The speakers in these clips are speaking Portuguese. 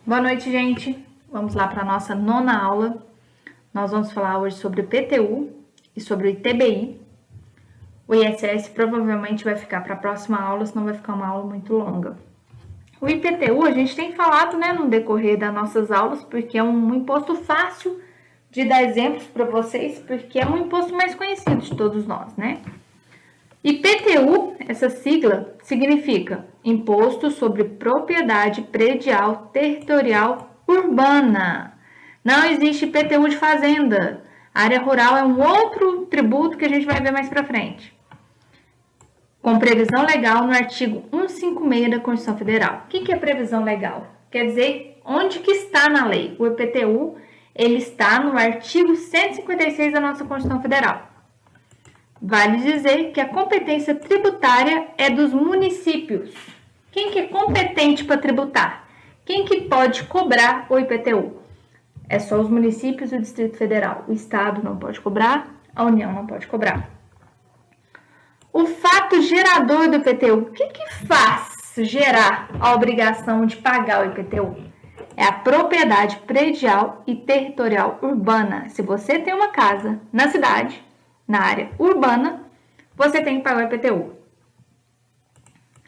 Boa noite, gente. Vamos lá para a nossa nona aula. Nós vamos falar hoje sobre o IPTU e sobre o ITBI. O ISS provavelmente vai ficar para a próxima aula, senão vai ficar uma aula muito longa. O IPTU a gente tem falado, no decorrer das nossas aulas, porque é um imposto fácil de dar exemplos para vocês, porque é um imposto mais conhecido de todos nós, né? IPTU, essa sigla, significa Imposto sobre Propriedade Predial Territorial Urbana. Não existe IPTU de fazenda. A área rural é um outro tributo que a gente vai ver mais para frente. Com previsão legal no artigo 156 da Constituição Federal. O que é previsão legal? Quer dizer, onde que está na lei? O IPTU, ele está no artigo 156 da nossa Constituição Federal. Vale dizer que a competência tributária é dos municípios. Quem que é competente para tributar? Quem que pode cobrar o IPTU? É só os municípios e o Distrito Federal. O Estado não pode cobrar, a União não pode cobrar. O fato gerador do IPTU. O que faz gerar a obrigação de pagar o IPTU? É a propriedade predial e territorial urbana. Se você tem uma casa na cidade, na área urbana, você tem que pagar o IPTU.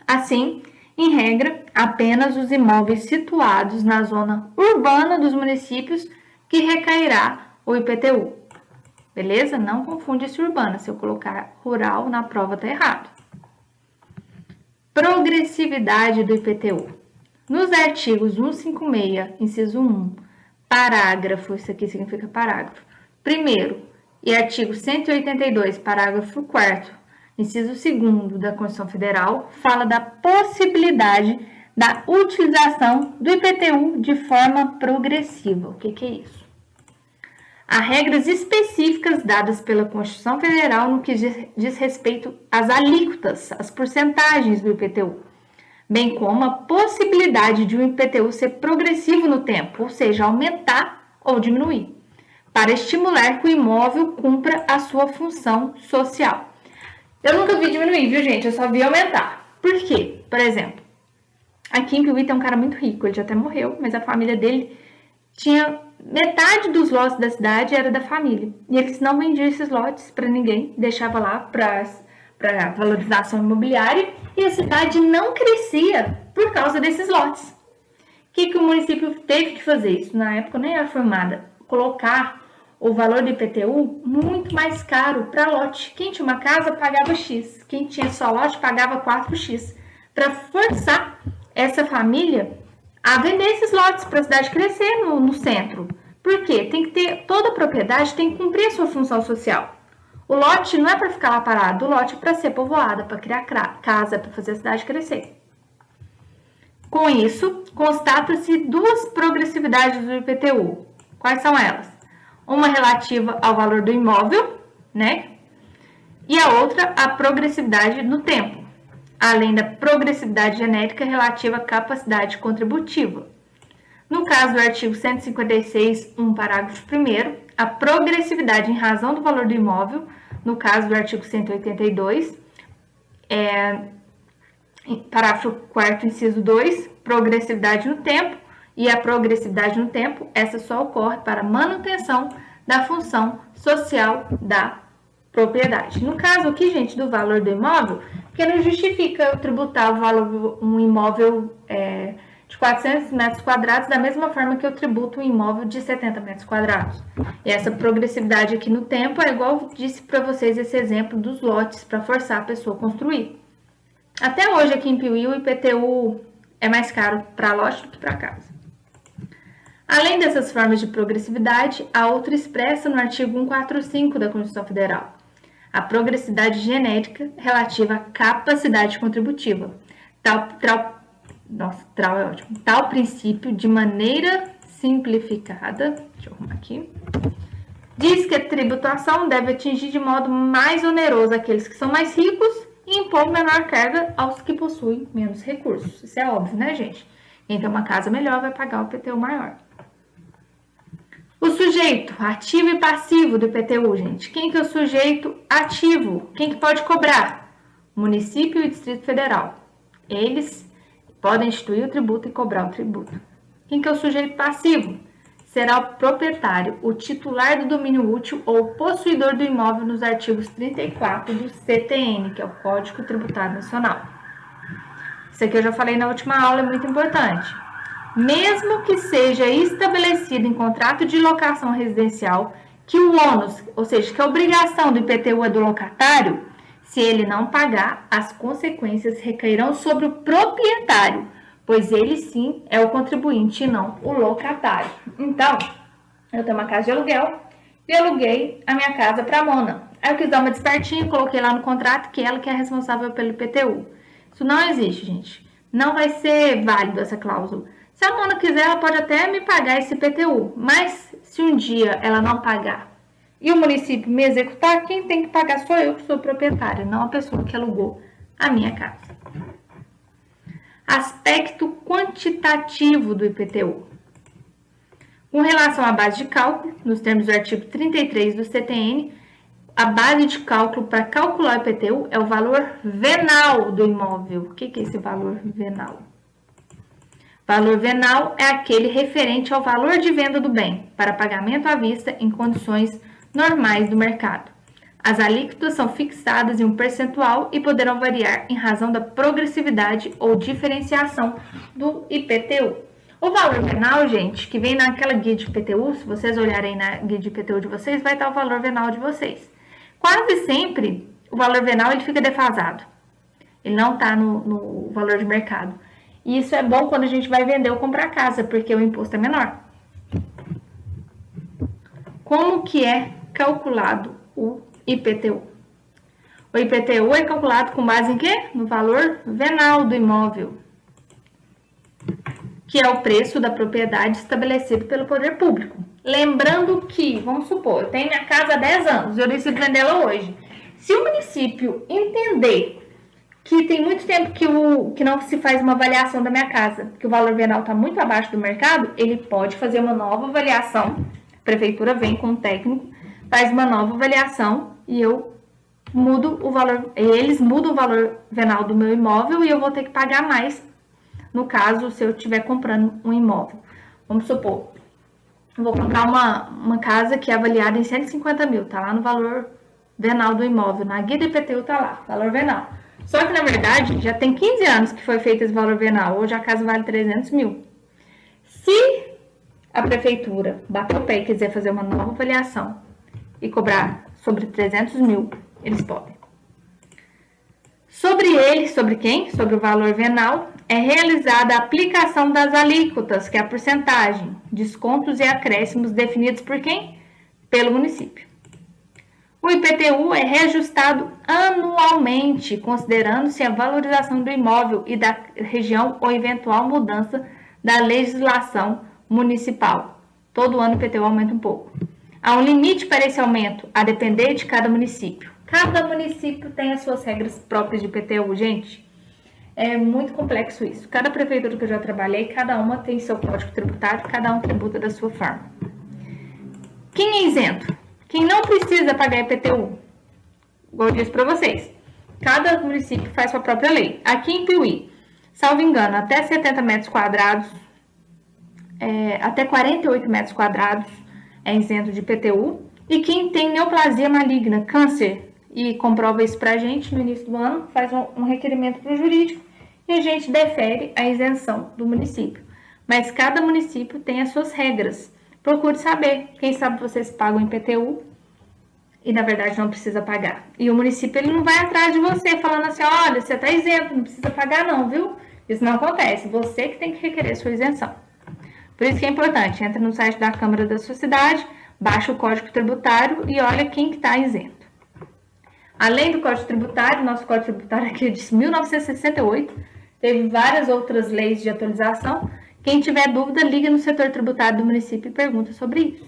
Assim, em regra, apenas os imóveis situados na zona urbana dos municípios que recairá o IPTU. Beleza? Não confunde esse urbana. Se eu colocar rural na prova, tá errado. Progressividade do IPTU. Nos artigos 156, inciso 1, parágrafo, isso aqui significa parágrafo, primeiro, e artigo 182, parágrafo 4º, inciso 2º da Constituição Federal, fala da possibilidade da utilização do IPTU de forma progressiva. O que é isso? Há regras específicas dadas pela Constituição Federal no que diz respeito às alíquotas, às porcentagens do IPTU, bem como a possibilidade de um IPTU ser progressivo no tempo, ou seja, aumentar ou diminuir, para estimular que o imóvel cumpra a sua função social. Eu nunca vi diminuir, viu, gente? Eu só vi aumentar. Por quê? Por exemplo, aqui em Piuí tem um cara muito rico, ele já até morreu, mas a família dele tinha metade dos lotes da cidade era da família. E eles não vendiam esses lotes para ninguém, deixava lá para valorização imobiliária e a cidade não crescia por causa desses lotes. O que o município teve que fazer? Isso na época nem era formada. Colocar o valor do IPTU muito mais caro para lote. Quem tinha uma casa pagava X, quem tinha só lote pagava 4X, para forçar essa família a vender esses lotes para a cidade crescer no centro. Por quê? Tem que ter, toda propriedade tem que cumprir a sua função social. O lote não é para ficar lá parado, o lote é para ser povoado, para criar casa, para fazer a cidade crescer. Com isso, constata-se duas progressividades do IPTU. Quais são elas? Uma relativa ao valor do imóvel, E a outra, a progressividade no tempo, além da progressividade genérica relativa à capacidade contributiva. No caso do artigo 156, parágrafo 1º, a progressividade em razão do valor do imóvel, no caso do artigo 182, parágrafo 4º, inciso 2, progressividade no tempo, e a progressividade no tempo, essa só ocorre para manutenção da função social da propriedade. No caso aqui, gente, do valor do imóvel, porque não justifica eu tributar o valor um imóvel de 400 metros quadrados da mesma forma que eu tributo um imóvel de 70 metros quadrados. E essa progressividade aqui no tempo é igual eu disse para vocês esse exemplo dos lotes para forçar a pessoa a construir. Até hoje aqui em Piuí o IPTU é mais caro para lote do que para casa. Além dessas formas de progressividade, há outra expressa no artigo 145 da Constituição Federal, a progressividade genérica relativa à capacidade contributiva. Tal princípio, de maneira simplificada, deixa eu arrumar aqui, diz que a tributação deve atingir de modo mais oneroso aqueles que são mais ricos e impor menor carga aos que possuem menos recursos. Isso é óbvio, né, gente? Quem tem uma casa melhor vai pagar o IPTU maior. O sujeito ativo e passivo do IPTU, gente. Quem que é o sujeito ativo? Quem que pode cobrar? Município e Distrito Federal. Eles podem instituir o tributo e cobrar o tributo. Quem que é o sujeito passivo? Será o proprietário, o titular do domínio útil ou o possuidor do imóvel nos artigos 34 do CTN, que é o Código Tributário Nacional. Isso aqui eu já falei na última aula, é muito importante. Mesmo que seja estabelecido em contrato de locação residencial que o ônus, ou seja, que a obrigação do IPTU é do locatário, se ele não pagar, as consequências recairão sobre o proprietário, pois ele sim é o contribuinte e não o locatário. Então, eu tenho uma casa de aluguel e aluguei a minha casa para a Mona. Aí eu quis dar uma despertinha, coloquei lá no contrato que ela que é responsável pelo IPTU. Isso não existe, gente. Não vai ser válido essa cláusula. Se a Mona quiser, ela pode até me pagar esse IPTU, mas se um dia ela não pagar e o município me executar, quem tem que pagar sou eu, que sou proprietária, não a pessoa que alugou a minha casa. Aspecto quantitativo do IPTU. Com relação à base de cálculo, nos termos do artigo 33 do CTN, a base de cálculo para calcular o IPTU é o valor venal do imóvel. O que é esse valor venal? Valor venal é aquele referente ao valor de venda do bem, para pagamento à vista em condições normais do mercado. As alíquotas são fixadas em um percentual e poderão variar em razão da progressividade ou diferenciação do IPTU. O valor venal, gente, que vem naquela guia de IPTU, se vocês olharem na guia de IPTU de vocês, vai estar o valor venal de vocês. Quase sempre, o valor venal ele fica defasado. Ele não está no valor de mercado. E isso é bom quando a gente vai vender ou comprar casa, porque o imposto é menor. Como que é calculado o IPTU? O IPTU é calculado com base em quê? No valor venal do imóvel, que é o preço da propriedade estabelecido pelo poder público. Lembrando que, vamos supor, eu tenho minha casa há 10 anos e eu decido vendê-la hoje. Se o município entender que tem muito tempo que não se faz uma avaliação da minha casa, que o valor venal está muito abaixo do mercado, ele pode fazer uma nova avaliação. A prefeitura vem com um técnico, faz uma nova avaliação e eu mudo o valor, eles mudam o valor venal do meu imóvel e eu vou ter que pagar mais, no caso, se eu estiver comprando um imóvel. Vamos supor, eu vou comprar uma casa que é avaliada em 150 mil, tá lá no valor venal do imóvel, na guia do IPTU tá lá, valor venal. Só que, na verdade, já tem 15 anos que foi feito esse valor venal. Hoje a casa vale 300 mil. Se a prefeitura bater o pé e quiser fazer uma nova avaliação e cobrar sobre 300 mil, eles podem. Sobre ele, sobre quem? Sobre o valor venal, é realizada a aplicação das alíquotas, que é a porcentagem, descontos e acréscimos definidos por quem? Pelo município. O IPTU é reajustado anualmente, considerando-se a valorização do imóvel e da região ou eventual mudança da legislação municipal. Todo ano o IPTU aumenta um pouco. Há um limite para esse aumento, a depender de cada município. Cada município tem as suas regras próprias de IPTU, gente. É muito complexo isso. Cada prefeitura que eu já trabalhei, cada uma tem seu código tributário, cada um tributa da sua forma. Quem é isento? Quem não precisa pagar IPTU, igual eu disse para vocês, cada município faz sua própria lei. Aqui em Piuí, salvo engano, até 70 metros quadrados, até 48 metros quadrados é isento de IPTU. E quem tem neoplasia maligna, câncer, e comprova isso para a gente no início do ano, faz um requerimento para o jurídico e a gente defere a isenção do município. Mas cada município tem as suas regras. Procure saber. Quem sabe vocês pagam IPTU e, na verdade, não precisa pagar. E o município ele não vai atrás de você falando assim, olha, você está isento, não precisa pagar não, viu? Isso não acontece. Você que tem que requerer sua isenção. Por isso que é importante. Entra no site da Câmara da sua cidade, baixa o Código Tributário e olha quem que está isento. Além do Código Tributário, nosso Código Tributário aqui é de 1968, teve várias outras leis de atualização. Quem tiver dúvida, liga no setor tributário do município e pergunta sobre isso.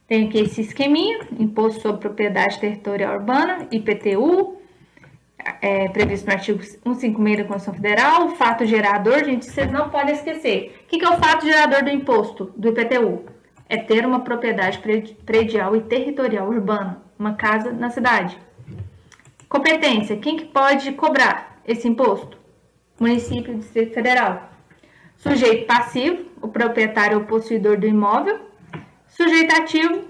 Tem aqui esse esqueminha, Imposto sobre Propriedade Territorial Urbana, IPTU, previsto no artigo 156 da Constituição Federal. Fato gerador, gente, vocês não podem esquecer. O que é o fato gerador do imposto, do IPTU? É ter uma propriedade predial e territorial urbana, uma casa na cidade. Competência, quem que pode cobrar esse imposto? Município e Distrito Federal. Sujeito passivo, o proprietário ou possuidor do imóvel. Sujeito ativo,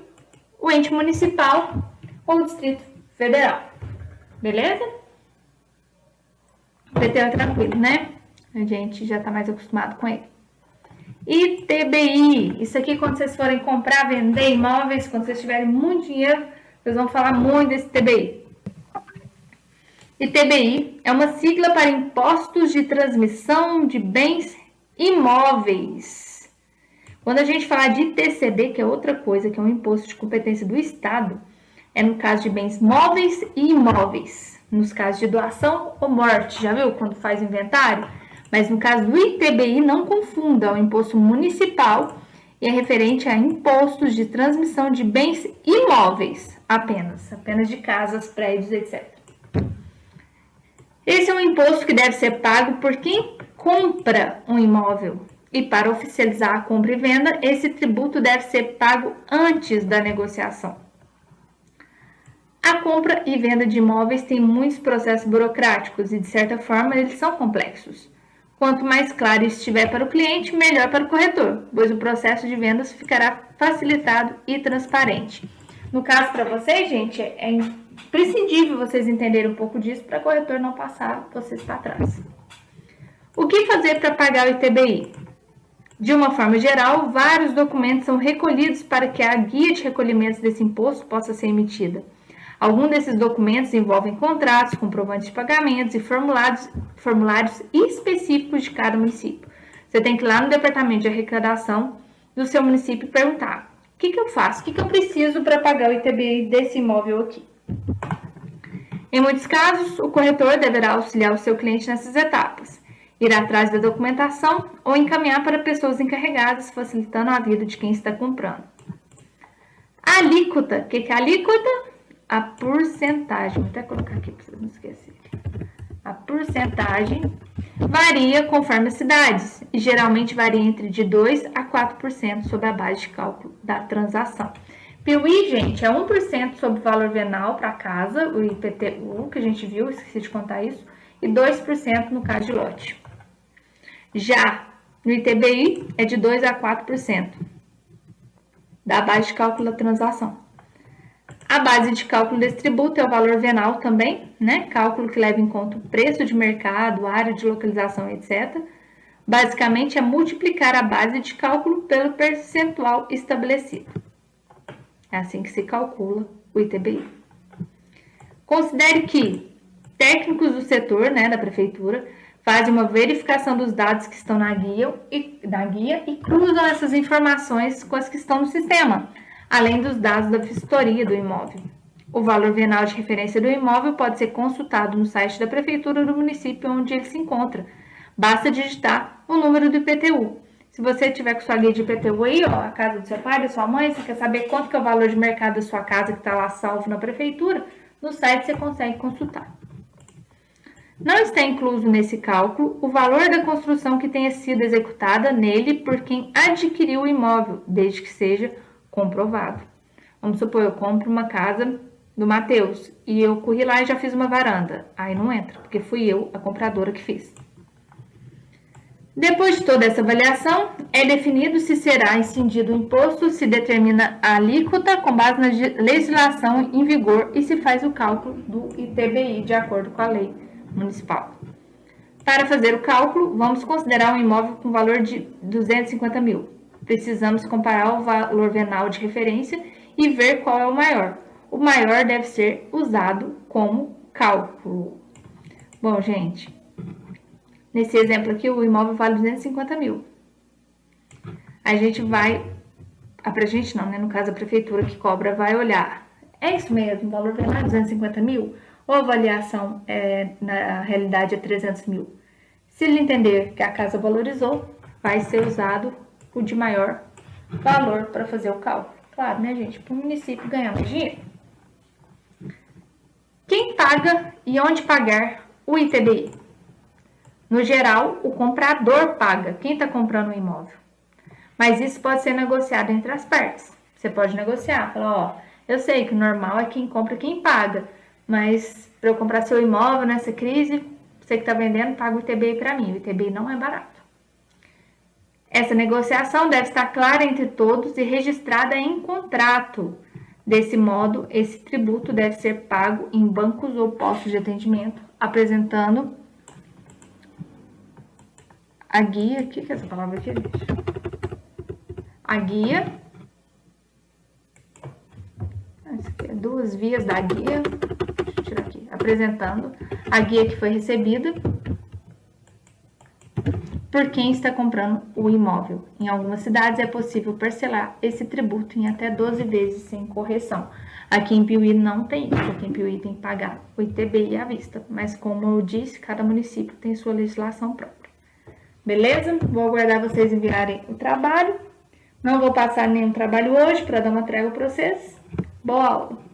o ente municipal ou o Distrito Federal. Beleza? O IPTU é tranquilo, né? A gente já tá mais acostumado com ele. ITBI, isso aqui quando vocês forem comprar, vender imóveis, quando vocês tiverem muito dinheiro, vocês vão falar muito desse ITBI. ITBI é uma sigla para Impostos de Transmissão de Bens Imóveis. Quando a gente falar de ITCD, que é outra coisa, que é um imposto de competência do Estado, é no caso de bens móveis e imóveis, nos casos de doação ou morte, já viu quando faz inventário? Mas no caso do ITBI, não confunda, é um imposto municipal e é referente a impostos de transmissão de bens imóveis, apenas de casas, prédios, etc. Esse é um imposto que deve ser pago por quem compra um imóvel. E para oficializar a compra e venda, esse tributo deve ser pago antes da negociação. A compra e venda de imóveis tem muitos processos burocráticos e, de certa forma, eles são complexos. Quanto mais claro estiver para o cliente, melhor para o corretor, pois o processo de vendas ficará facilitado e transparente. No caso, para vocês, gente, é imprescindível vocês entenderem um pouco disso para o corretor não passar vocês para trás. O que fazer para pagar o ITBI? De uma forma geral, vários documentos são recolhidos para que a guia de recolhimentos desse imposto possa ser emitida. Alguns desses documentos envolvem contratos, comprovantes de pagamentos e formulários específicos de cada município. Você tem que ir lá no departamento de arrecadação do seu município e perguntar: o que eu faço? O que eu preciso para pagar o ITBI desse imóvel aqui? Em muitos casos, o corretor deverá auxiliar o seu cliente nessas etapas, ir atrás da documentação ou encaminhar para pessoas encarregadas, facilitando a vida de quem está comprando. A alíquota. O que é a alíquota? A porcentagem. Vou até colocar aqui para vocês não esquecerem. A porcentagem varia conforme as cidades e geralmente varia entre de 2% a 4% sobre a base de cálculo da transação. Piuí, gente, é 1% sobre o valor venal para casa, o IPTU, que a gente viu, esqueci de contar isso, e 2% no caso de lote. Já no ITBI é de 2% a 4% da base de cálculo da transação. A base de cálculo desse tributo é o valor venal também, né? Cálculo que leva em conta o preço de mercado, área de localização, etc. Basicamente é multiplicar a base de cálculo pelo percentual estabelecido. É assim que se calcula o ITBI. Considere que técnicos do setor, né, da prefeitura, fazem uma verificação dos dados que estão na guia e cruzam essas informações com as que estão no sistema, além dos dados da vistoria do imóvel. O valor venal de referência do imóvel pode ser consultado no site da prefeitura do município onde ele se encontra. Basta digitar o número do IPTU. Se você tiver com sua guia de IPTU aí, ó, a casa do seu pai, da sua mãe, você quer saber quanto que é o valor de mercado da sua casa que está lá salvo na prefeitura, no site você consegue consultar. Não está incluso nesse cálculo o valor da construção que tenha sido executada nele por quem adquiriu o imóvel, desde que seja comprovado. Vamos supor, eu compro uma casa do Matheus e eu corri lá e já fiz uma varanda. Aí não entra, porque fui eu, a compradora, que fiz. Depois de toda essa avaliação, é definido se será incidido o imposto, se determina a alíquota com base na legislação em vigor e se faz o cálculo do ITBI de acordo com a lei municipal. Para fazer o cálculo, vamos considerar um imóvel com valor de 250 mil. Precisamos comparar o valor venal de referência e ver qual é o maior. O maior deve ser usado como cálculo. Bom, gente, nesse exemplo aqui, o imóvel vale 250 mil. A gente vai, pra gente não, né? No caso, a prefeitura que cobra vai olhar. É isso mesmo, o valor venal é 250 mil? Ou a avaliação, na realidade, é 300 mil? Se ele entender que a casa valorizou, vai ser usado o de maior valor para fazer o cálculo. Claro, né, gente? Para o município ganhar mais dinheiro. Quem paga e onde pagar o ITBI? No geral, o comprador paga. Quem está comprando o imóvel? Mas isso pode ser negociado entre as partes. Você pode negociar, falar, ó, eu sei que o normal é quem compra quem paga, mas para eu comprar seu imóvel nessa crise, você que está vendendo, paga o ITBI para mim. O ITBI não é barato. Essa negociação deve estar clara entre todos e registrada em contrato. Desse modo, esse tributo deve ser pago em bancos ou postos de atendimento, apresentando a guia, o que é essa palavra aqui, gente? A guia, essa aqui é 2 vias da guia, deixa eu tirar aqui, apresentando a guia que foi recebida por quem está comprando o imóvel. Em algumas cidades é possível parcelar esse tributo em até 12 vezes sem correção. Aqui em Piuí não tem isso, aqui em Piuí tem que pagar o ITBI à vista, mas como eu disse, cada município tem sua legislação própria. Beleza? Vou aguardar vocês enviarem o trabalho. Não vou passar nenhum trabalho hoje para dar uma trégua para vocês. Boa aula!